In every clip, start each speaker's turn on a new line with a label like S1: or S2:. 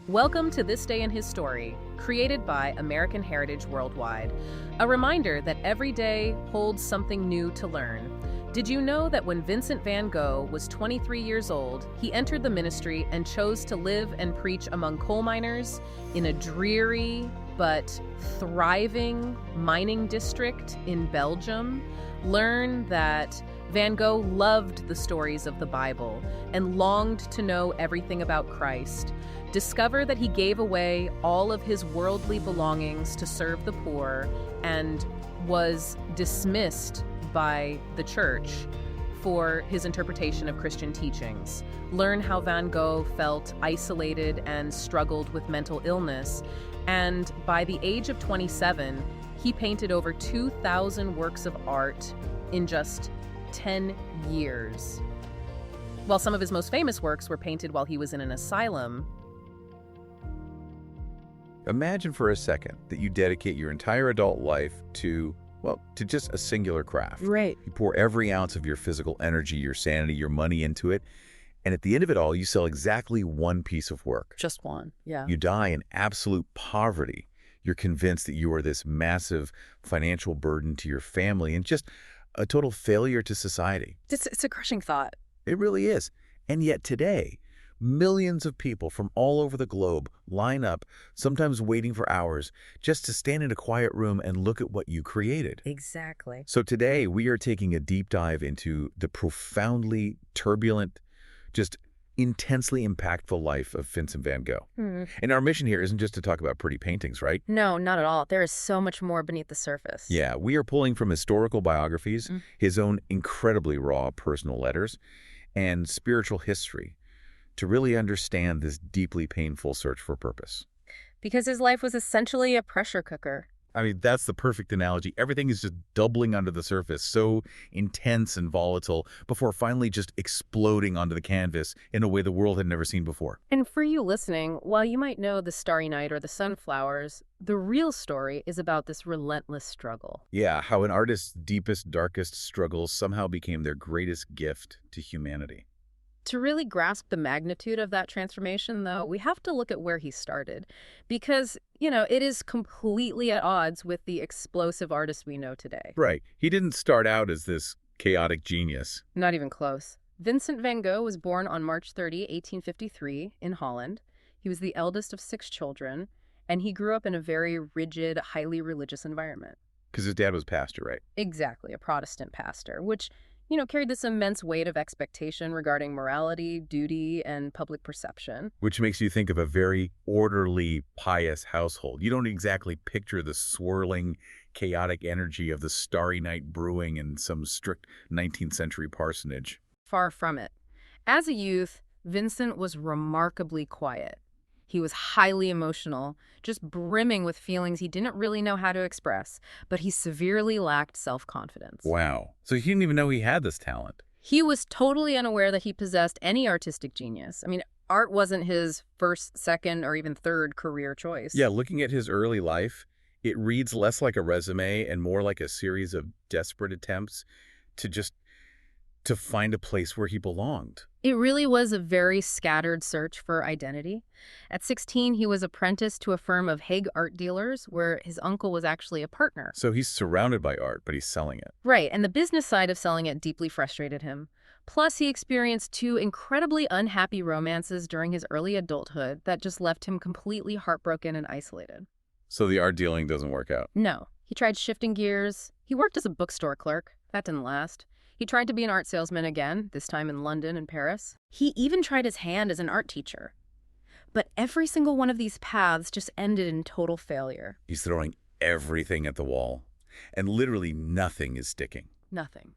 S1: Welcome to This Day in His Story, created by American Heritage Worldwide. A reminder that every day holds something new to learn. Did you know that when Vincent van Gogh was 23 years old, he entered the ministry and chose to live and preach among coal miners in a dreary but thriving mining district in Belgium? Learn that Van Gogh loved the stories of the Bible and longed to know everything about Christ. Discover that he gave away all of his worldly belongings to serve the poor and was dismissed by the church for his interpretation of Christian teachings. Learn how Van Gogh felt isolated and struggled with mental illness. And by the age of 27, he painted over 2,000 works of art in just 10 years. While some of his most famous works were painted while he was in an asylum.
S2: Imagine for a second that you dedicate your entire adult life to just a singular craft.
S3: Right.
S2: You pour every ounce of your physical energy, your sanity, your money into it, and at the end of it all, you sell exactly one piece of work.
S3: Just one, yeah.
S2: You die in absolute poverty. You're convinced that you are this massive financial burden to your family and just a total failure to society.
S3: It's a crushing thought.
S2: It really is. And yet today, millions of people from all over the globe line up, sometimes waiting for hours, just to stand in a quiet room and look at what you created.
S3: Exactly.
S2: So today, we are taking a deep dive into the profoundly turbulent, just intensely impactful life of Vincent van Gogh. And our mission here isn't just to talk about pretty paintings, right?
S3: No, not at all. There is so much more beneath the surface.
S2: Yeah, we are pulling from historical biographies, his own incredibly raw personal letters, and spiritual history to really understand this deeply painful search for purpose.
S3: Because his life was essentially a pressure cooker.
S2: I mean, that's the perfect analogy. Everything is just doubling under the surface, so intense and volatile, before finally just exploding onto the canvas in a way the world had never seen before.
S3: And for you listening, while you might know the Starry Night or the Sunflowers, the real story is about this relentless struggle.
S2: Yeah, how an artist's deepest, darkest struggles somehow became their greatest gift to humanity.
S3: To really grasp the magnitude of that transformation, though, we have to look at where he started. Because, it is completely at odds with the explosive artist we know today.
S2: Right. He didn't start out as this chaotic genius.
S3: Not even close. Vincent van Gogh was born on March 30, 1853, in Holland. He was the eldest of 6 children, and he grew up in a very rigid, highly religious environment.
S2: Because his dad was pastor, right?
S3: Exactly, a Protestant pastor, which carried this immense weight of expectation regarding morality, duty, and public perception.
S2: Which makes you think of a very orderly, pious household. You don't exactly picture the swirling, chaotic energy of the Starry Night brewing in some strict 19th century parsonage.
S3: Far from it. As a youth, Vincent was remarkably quiet. He was highly emotional, just brimming with feelings he didn't really know how to express, but he severely lacked self-confidence.
S2: Wow. So he didn't even know he had this talent.
S3: He was totally unaware that he possessed any artistic genius. I mean, art wasn't his first, second, or even third career choice.
S2: Yeah, looking at his early life, it reads less like a resume and more like a series of desperate attempts to find a place where he belonged.
S3: It really was a very scattered search for identity. At 16, he was apprenticed to a firm of Hague art dealers where his uncle was actually a partner.
S2: So he's surrounded by art, but he's selling it.
S3: Right, and the business side of selling it deeply frustrated him. Plus, he experienced 2 incredibly unhappy romances during his early adulthood that just left him completely heartbroken and isolated.
S2: So the art dealing doesn't work out.
S3: No. He tried shifting gears. He worked as a bookstore clerk. That didn't last. He tried to be an art salesman again, this time in London and Paris. He even tried his hand as an art teacher. But every single one of these paths just ended in total failure.
S2: He's throwing everything at the wall, and literally nothing is sticking.
S3: Nothing.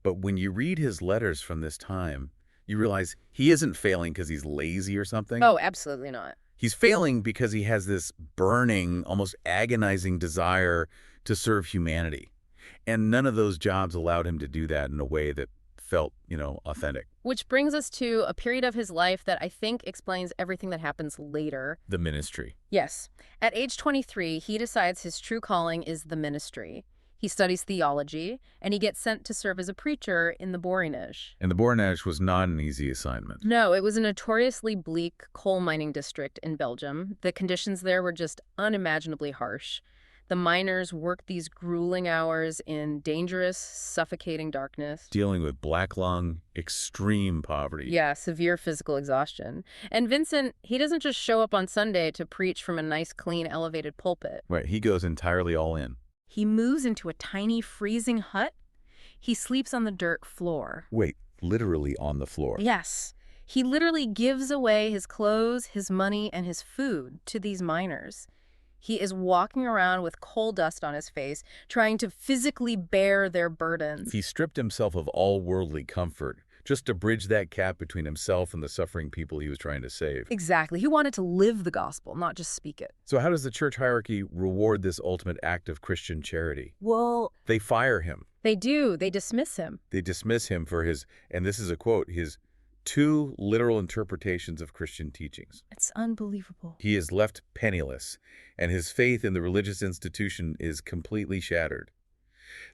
S2: But when you read his letters from this time, you realize he isn't failing because he's lazy or something.
S3: Oh, absolutely not.
S2: He's failing because he has this burning, almost agonizing desire to serve humanity. And none of those jobs allowed him to do that in a way that felt, authentic.
S3: Which brings us to a period of his life that I think explains everything that happens later.
S2: The ministry.
S3: Yes. At age 23, he decides his true calling is the ministry. He studies theology, and he gets sent to serve as a preacher in the Borinage.
S2: And the Borinage was not an easy assignment.
S3: No, it was a notoriously bleak coal mining district in Belgium. The conditions there were just unimaginably harsh. The miners worked these grueling hours in dangerous, suffocating darkness.
S2: Dealing with black lung, extreme poverty.
S3: Yeah, severe physical exhaustion. And Vincent, he doesn't just show up on Sunday to preach from a nice, clean, elevated pulpit.
S2: Right, he goes entirely all in.
S3: He moves into a tiny, freezing hut. He sleeps on the dirt floor.
S2: Wait, literally on the floor.
S3: Yes. He literally gives away his clothes, his money, and his food to these miners. He is walking around with coal dust on his face, trying to physically bear their burdens.
S2: He stripped himself of all worldly comfort, just to bridge that gap between himself and the suffering people he was trying to save.
S3: Exactly. He wanted to live the gospel, not just speak it.
S2: So how does the church hierarchy reward this ultimate act of Christian charity?
S3: Well,
S2: They fire him.
S3: they do. They dismiss him.
S2: They dismiss him for his, and this is a quote, his two literal interpretations of Christian teachings.
S3: It's unbelievable.
S2: He is left penniless, and his faith in the religious institution is completely shattered.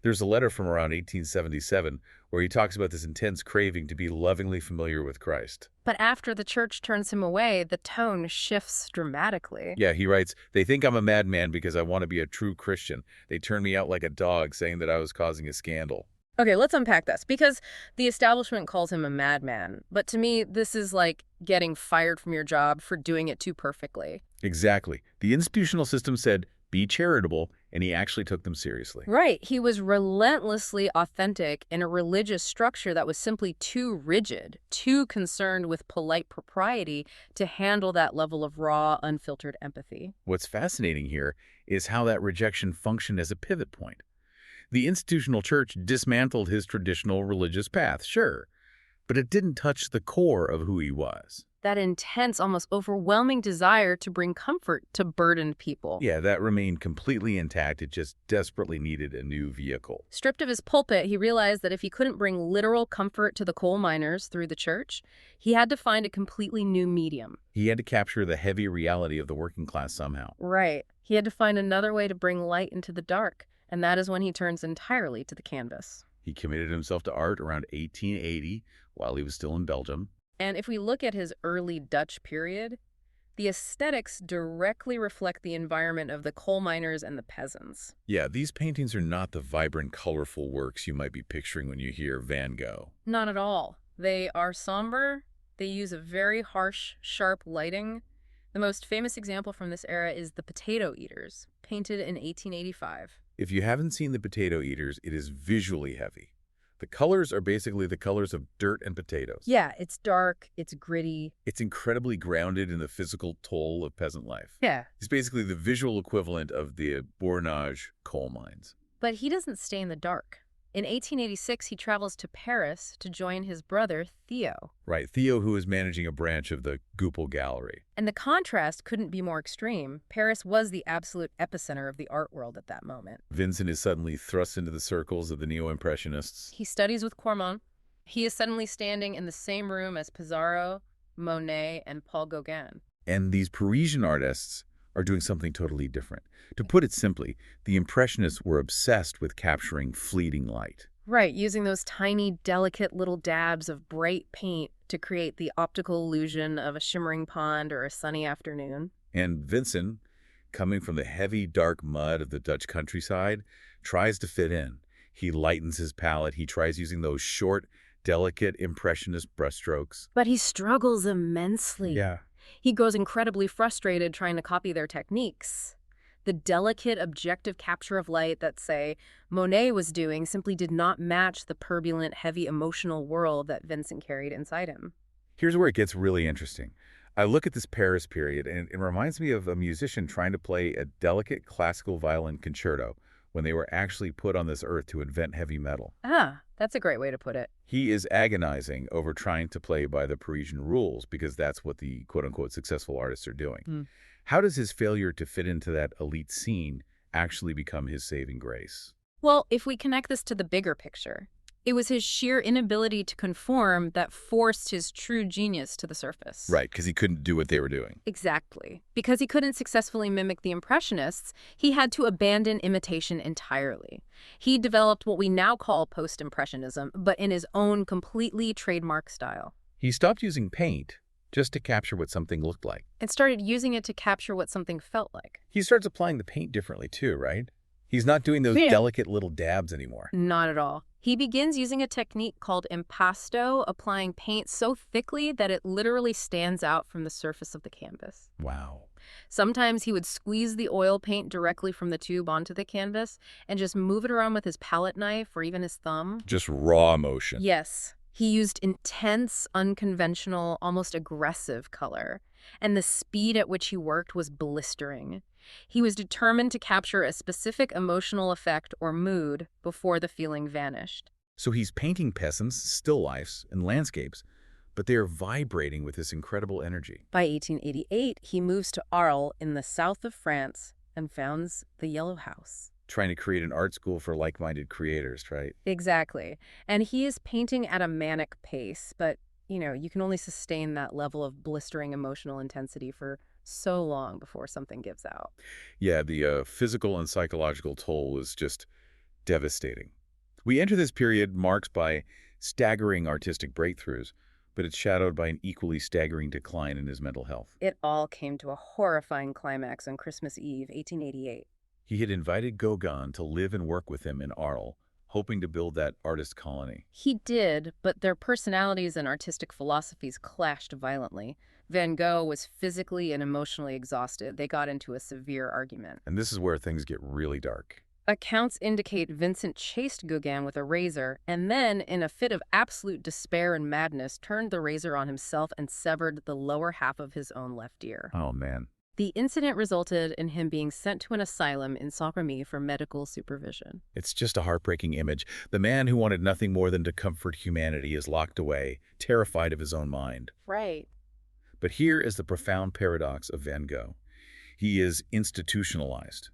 S2: There's a letter from around 1877 where he talks about this intense craving to be lovingly familiar with Christ.
S3: But after the church turns him away, the tone shifts dramatically.
S2: Yeah, he writes, "They think I'm a madman because I want to be a true Christian. They turn me out like a dog, saying that I was causing a scandal."
S3: Okay, let's unpack this, because the establishment calls him a madman. But to me, this is like getting fired from your job for doing it too perfectly.
S2: Exactly. The institutional system said, be charitable, and he actually took them seriously.
S3: Right. He was relentlessly authentic in a religious structure that was simply too rigid, too concerned with polite propriety to handle that level of raw, unfiltered empathy.
S2: What's fascinating here is how that rejection functioned as a pivot point. The institutional church dismantled his traditional religious path, sure, but it didn't touch the core of who he was.
S3: That intense, almost overwhelming desire to bring comfort to burdened people.
S2: Yeah, that remained completely intact. It just desperately needed a new vehicle.
S3: Stripped of his pulpit, he realized that if he couldn't bring literal comfort to the coal miners through the church, he had to find a completely new medium.
S2: He had to capture the heavy reality of the working class somehow.
S3: Right. He had to find another way to bring light into the dark, and that is when he turns entirely to the canvas.
S2: He committed himself to art around 1880 while he was still in Belgium.
S3: And if we look at his early Dutch period, the aesthetics directly reflect the environment of the coal miners and the peasants.
S2: Yeah, these paintings are not the vibrant, colorful works you might be picturing when you hear Van Gogh.
S3: Not at all. They are somber. They use a very harsh, sharp lighting. The most famous example from this era is The Potato Eaters, painted in 1885.
S2: If you haven't seen The Potato Eaters, it is visually heavy. The colors are basically the colors of dirt and potatoes.
S3: Yeah, it's dark, it's gritty.
S2: It's incredibly grounded in the physical toll of peasant life.
S3: Yeah.
S2: It's basically the visual equivalent of the Borinage coal mines.
S3: But he doesn't stay in the dark. In 1886, he travels to Paris to join his brother, Theo.
S2: Right, Theo, who is managing a branch of the Goupil Gallery.
S3: And the contrast couldn't be more extreme. Paris was the absolute epicenter of the art world at that moment.
S2: Vincent is suddenly thrust into the circles of the neo-impressionists.
S3: He studies with Cormon. He is suddenly standing in the same room as Pissarro, Monet, and Paul Gauguin.
S2: And these Parisian artists are doing something totally different. To put it simply, the Impressionists were obsessed with capturing fleeting light.
S3: Right, using those tiny, delicate little dabs of bright paint to create the optical illusion of a shimmering pond or a sunny afternoon.
S2: And Vincent, coming from the heavy, dark mud of the Dutch countryside, tries to fit in. He lightens his palette. He tries using those short, delicate, impressionist brushstrokes.
S3: But he struggles immensely.
S2: Yeah.
S3: He grows incredibly frustrated trying to copy their techniques. The delicate, objective capture of light that, say, Monet was doing simply did not match the turbulent, heavy emotional world that Vincent carried inside him.
S2: Here's where it gets really interesting. I look at this Paris period, and it reminds me of a musician trying to play a delicate classical violin concerto when they were actually put on this earth to invent heavy metal.
S3: Ah, that's a great way to put it.
S2: He is agonizing over trying to play by the Parisian rules because that's what the quote-unquote successful artists are doing. How does his failure to fit into that elite scene actually become his saving grace?
S3: Well, if we connect this to the bigger picture, It was his sheer inability to conform that forced his true genius to the surface.
S2: Right, because he couldn't do what they were doing.
S3: Exactly. Because he couldn't successfully mimic the Impressionists, he had to abandon imitation entirely. He developed what we now call post-impressionism, but in his own completely trademark style.
S2: He stopped using paint just to capture what something looked like.
S3: And started using it to capture what something felt like.
S2: He starts applying the paint differently too, right? He's not doing those delicate little dabs anymore.
S3: Not at all. He begins using a technique called impasto, applying paint so thickly that it literally stands out from the surface of the canvas.
S2: Wow.
S3: Sometimes he would squeeze the oil paint directly from the tube onto the canvas and just move it around with his palette knife or even his thumb.
S2: Just raw motion.
S3: Yes. He used intense, unconventional, almost aggressive color, and the speed at which he worked was blistering. He was determined to capture a specific emotional effect or mood before the feeling vanished.
S2: So he's painting peasants, still lifes, and landscapes, but they are vibrating with this incredible energy.
S3: By 1888, he moves to Arles in the south of France and founds the Yellow House.
S2: Trying to create an art school for like-minded creators, right?
S3: Exactly. And he is painting at a manic pace, but, you can only sustain that level of blistering emotional intensity for so long before something gives out.
S2: Yeah, the physical and psychological toll is just devastating. We enter this period marked by staggering artistic breakthroughs, but it's shadowed by an equally staggering decline in his mental health.
S3: It all came to a horrifying climax on Christmas Eve, 1888.
S2: He had invited Gauguin to live and work with him in Arles, hoping to build that artist colony.
S3: He did, but their personalities and artistic philosophies clashed violently. Van Gogh was physically and emotionally exhausted. They got into a severe argument.
S2: And this is where things get really dark.
S3: Accounts indicate Vincent chased Gauguin with a razor and then, in a fit of absolute despair and madness, turned the razor on himself and severed the lower half of his own left ear.
S2: Oh, man.
S3: The incident resulted in him being sent to an asylum in Saint-Remy for medical supervision.
S2: It's just a heartbreaking image. The man who wanted nothing more than to comfort humanity is locked away, terrified of his own mind.
S3: Right.
S2: But here is the profound paradox of Van Gogh. He is institutionalized.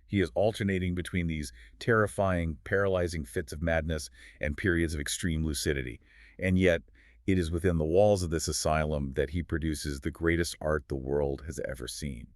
S2: He is alternating between these terrifying, paralyzing fits of madness and periods of extreme lucidity. And yet, it is within the walls of this asylum that he produces the greatest art the world has ever seen.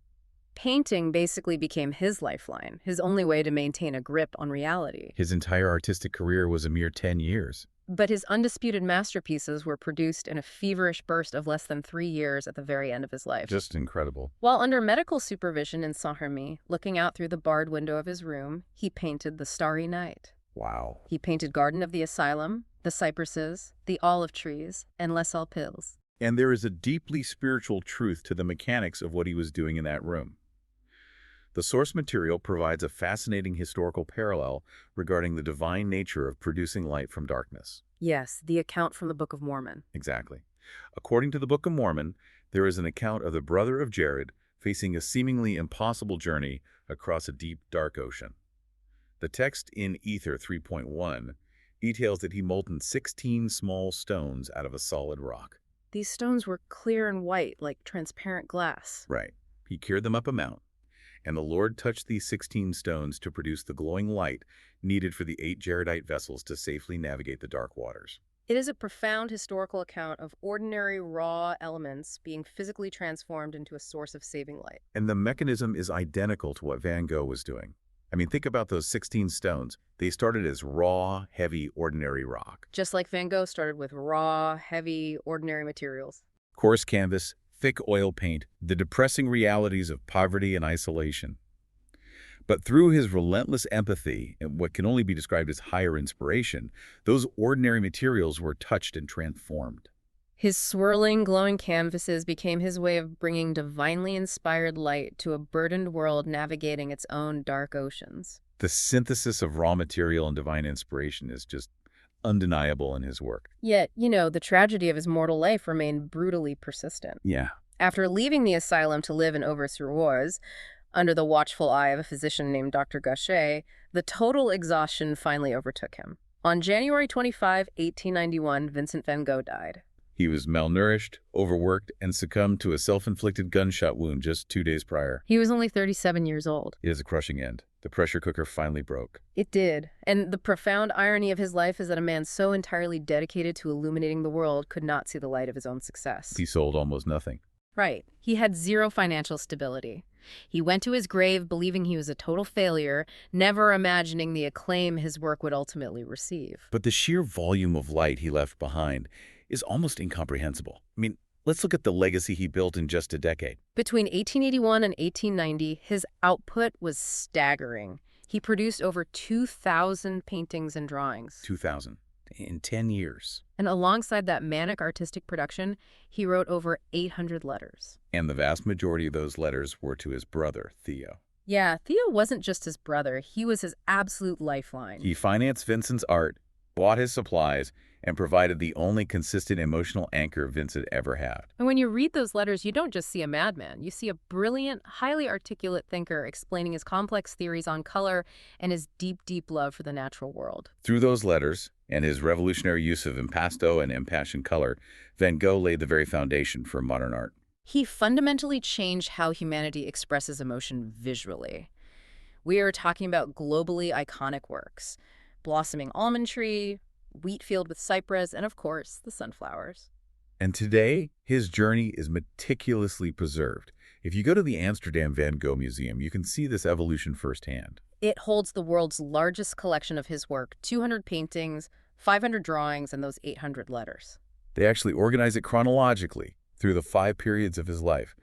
S3: Painting basically became his lifeline, his only way to maintain a grip on reality.
S2: His entire artistic career was a mere 10 years.
S3: But his undisputed masterpieces were produced in a feverish burst of less than 3 years at the very end of his life.
S2: Just incredible.
S3: While under medical supervision in Saint-Remy, looking out through the barred window of his room, he painted the Starry Night.
S2: Wow.
S3: He painted Garden of the Asylum, the cypresses, the olive trees, and Les Alpilles.
S2: And there is a deeply spiritual truth to the mechanics of what he was doing in that room. The source material provides a fascinating historical parallel regarding the divine nature of producing light from darkness.
S3: Yes, the account from the Book of Mormon.
S2: Exactly. According to the Book of Mormon, there is an account of the brother of Jared facing a seemingly impossible journey across a deep, dark ocean. The text in Ether 3.1 details that he molten 16 small stones out of a solid rock.
S3: These stones were clear and white, like transparent glass.
S2: Right. He carried them up a mount, and the Lord touched these 16 stones to produce the glowing light needed for the 8 Jaredite vessels to safely navigate the dark waters.
S3: It is a profound historical account of ordinary raw elements being physically transformed into a source of saving light.
S2: And the mechanism is identical to what Van Gogh was doing. I mean, think about those 16 stones. They started as raw, heavy, ordinary rock.
S3: Just like Van Gogh started with raw, heavy, ordinary materials.
S2: Coarse canvas, thick oil paint, the depressing realities of poverty and isolation. But through his relentless empathy and what can only be described as higher inspiration, those ordinary materials were touched and transformed.
S3: His swirling, glowing canvases became his way of bringing divinely inspired light to a burdened world navigating its own dark oceans.
S2: The synthesis of raw material and divine inspiration is just undeniable in his work.
S3: Yet, the tragedy of his mortal life remained brutally persistent.
S2: Yeah.
S3: After leaving the asylum to live in Auvers-sur-Oise, under the watchful eye of a physician named Dr. Gachet, the total exhaustion finally overtook him. On January 25, 1891, Vincent van Gogh died.
S2: He was malnourished, overworked, and succumbed to a self-inflicted gunshot wound just 2 days prior.
S3: He was only 37 years old.
S2: It is a crushing end. The pressure cooker finally broke.
S3: It did. And the profound irony of his life is that a man so entirely dedicated to illuminating the world could not see the light of his own success.
S2: He sold almost nothing.
S3: Right. He had zero financial stability. He went to his grave believing he was a total failure, never imagining the acclaim his work would ultimately receive.
S2: But the sheer volume of light he left behind is almost incomprehensible. I mean, let's look at the legacy he built in just a decade.
S3: Between 1881 and 1890, his output was staggering. He produced over 2,000 paintings and drawings.
S2: 2,000 in 10 years.
S3: And alongside that manic artistic production, he wrote over 800 letters.
S2: And the vast majority of those letters were to his brother, Theo.
S3: Yeah, Theo wasn't just his brother. He was his absolute lifeline.
S2: He financed Vincent's art, bought his supplies, and provided the only consistent emotional anchor Vincent ever had.
S3: And when you read those letters, you don't just see a madman. You see a brilliant, highly articulate thinker explaining his complex theories on color and his deep, deep love for the natural world.
S2: Through those letters and his revolutionary use of impasto and impassioned color, Van Gogh laid the very foundation for modern art.
S3: He fundamentally changed how humanity expresses emotion visually. We are talking about globally iconic works: Blossoming Almond Tree, Wheat Field with Cypress, and of course, the sunflowers.
S2: And today, his journey is meticulously preserved. If you go to the Amsterdam Van Gogh Museum, you can see this evolution firsthand.
S3: It holds the world's largest collection of his work: 200 paintings, 500 drawings, and those 800 letters.
S2: They actually organize it chronologically through the 5 periods of his life: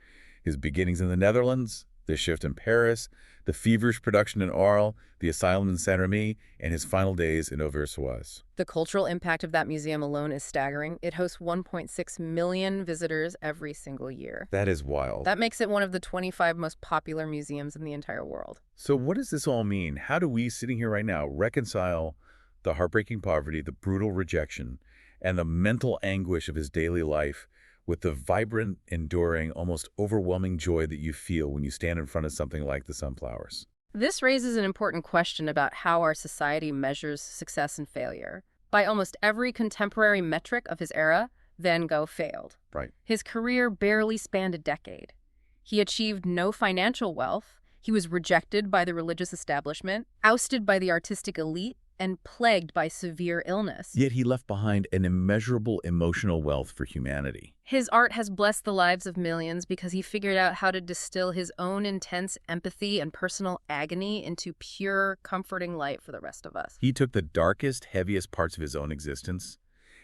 S2: his beginnings in the Netherlands, the shift in Paris, the feverish production in Arles, the asylum in Saint-Remy, and his final days in Auvers-sur-Oise.
S3: The cultural impact of that museum alone is staggering. It hosts 1.6 million visitors every single year.
S2: That is wild.
S3: That makes it one of the 25 most popular museums in the entire world.
S2: So what does this all mean? How do we, sitting here right now, reconcile the heartbreaking poverty, the brutal rejection, and the mental anguish of his daily life with the vibrant, enduring, almost overwhelming joy that you feel when you stand in front of something like the sunflowers?
S3: This raises an important question about how our society measures success and failure. By almost every contemporary metric of his era, Van Gogh failed.
S2: Right.
S3: His career barely spanned a decade. He achieved no financial wealth. He was rejected by the religious establishment, ousted by the artistic elite, and plagued by severe illness.
S2: Yet he left behind an immeasurable emotional wealth for humanity.
S3: His art has blessed the lives of millions because he figured out how to distill his own intense empathy and personal agony into pure, comforting light for the rest of us.
S2: He took the darkest, heaviest parts of his own existence,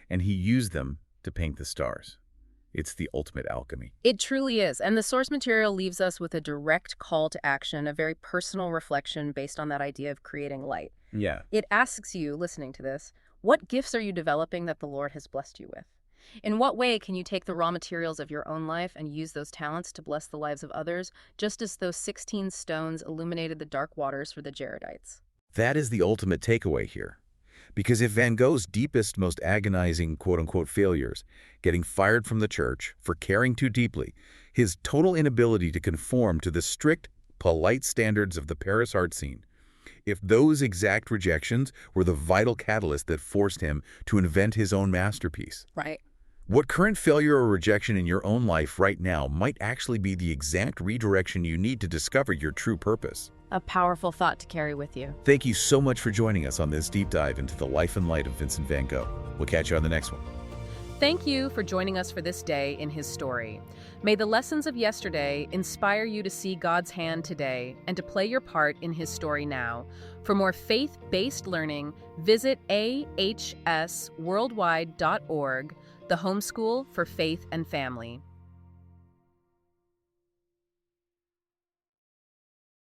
S2: and he used them to paint the stars. It's the ultimate alchemy.
S3: It truly is, and the source material leaves us with a direct call to action, a very personal reflection based on that idea of creating light.
S2: Yeah.
S3: It asks you, listening to this, what gifts are you developing that the Lord has blessed you with? In what way can you take the raw materials of your own life and use those talents to bless the lives of others, just as those 16 stones illuminated the dark waters for the Jaredites?
S2: That is the ultimate takeaway here. Because if Van Gogh's deepest, most agonizing quote-unquote failures, getting fired from the church for caring too deeply, his total inability to conform to the strict, polite standards of the Paris art scene, if those exact rejections were the vital catalyst that forced him to invent his own masterpiece.
S3: Right.
S2: What current failure or rejection in your own life right now might actually be the exact redirection you need to discover your true purpose?
S3: A powerful thought to carry with you.
S2: Thank you so much for joining us on this deep dive into the life and light of Vincent van Gogh. We'll catch you on the next one.
S1: Thank you for joining us for this day in his story. May the lessons of yesterday inspire you to see God's hand today and to play your part in his story now. For more faith-based learning, visit ahsworldwide.org, the homeschool for faith and family.